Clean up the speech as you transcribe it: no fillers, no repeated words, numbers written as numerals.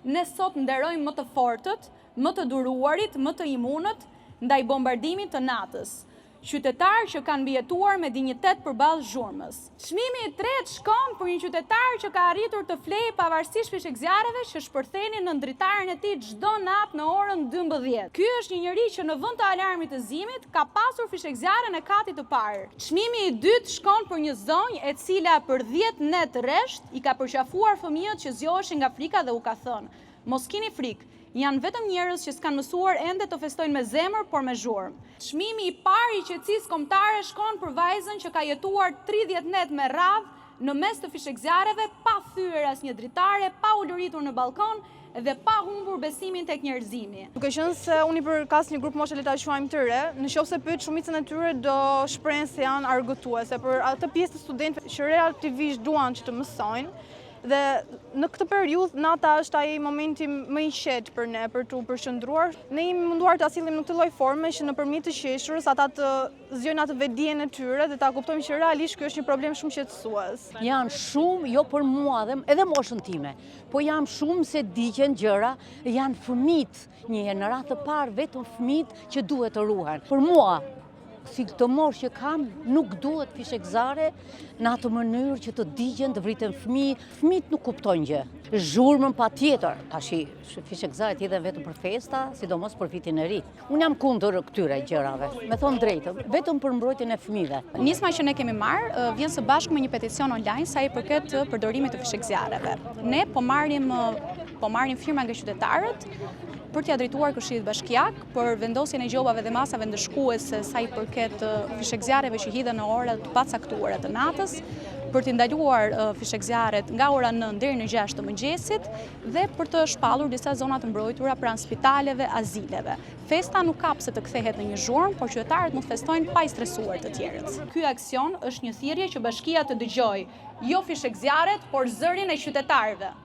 ne sot nderojmë më të fortët, më të duruarit, më të imunët ndaj bombardimit të natës. Qytetarë që kanë mbijetuar me dinjitet përballë zhurmës. Çmimi i tretë shkon për një qytetar që ka arritur të flejë pavarësisht fishekzjarreve që shpërthenin në ndritaren e tij çdo natë në orën 12. Ky është një njerëz që në vend të alarmit të zimit ka pasur fishekzjarren e katit të parë. Çmimi i dytë shkon për një zonjë e cila për 10 net rresht i ka përqafuar fëmijët që zgjoheshin nga frika dhe u ka thënë: "Mos keni frikë. Janë vetëm njerëz që s'kanë mësuar ende të festojnë me zemër, por me zhurmë." Çmimi i parë i qetësisë kombëtare shkon për vajzën që ka jetuar 30 net me radhë në mes të fishekzjarreve, pa thyer asnjë dritare, pa u lëritur në balkon dhe pa humbur besimin tek njerëzimi. Duke qenë se unë i përkas një grup moshe le ta quajmë të re, nëse pyet shumicën e tyre do shprehen se janë argëtuese për atë pjesë të studentëve që relativisht duan që të mësojnë. Dhe në këtë periudhë nata është ai momenti më i qetë për ne për t'u përqendruar. Ne jemi munduar ta sillim në këtë lloj forme që nëpërmjet të qeshurës ata të zgjojnë atë vetdijen e tyre dhe ta kuptojmë që realisht ky është një problem shumë qetësues. Janë shumë, jo për mua edhe moshën time, po janë shumë se digjen gjëra, janë fëmijët, në radhë të parë vetëm fëmijët që duhet të ruhen. Për mua, si këtë moshë që kam, nuk duhet fishekzare në atë mënyrë që të digjen, të vriten fëmijët nuk kuptojnë gjë. Zhurmën patjetër, tashi fishekzare t'jedhen vetëm për festa, sidomos për vitin e ri. Unë jam kundër këtyre gjërave, me thonë drejtën, vetëm për mbrojtjen e fëmijëve. Nisma që ne kemi marrë vjen së bashku me një peticion online sa i përket përdorimit të fishekzjarreve. Ne po marrim firma nga qytetarët për t'ia drejtuar Këshillit Bashkiak për vendosjen e gjobave dhe masave ndëshkuese sa i përket fishekzjarreve që hidhen në ora të pacaktuara të natës, për t'i ndaluar fishekzjarret nga ora 9 deri në 6 të mëngjesit dhe për të shpallur disa zona të mbrojtura pranë spitaleve, azileve. Festa nuk ka pse të kthehet në një zhurmë, por qytetarët mund të festojnë pa i stresuar të tjerët. Ky aksion është një thirrje që Bashkia të dëgjojë jo fishekzjarret, por zërin e qytetarëve.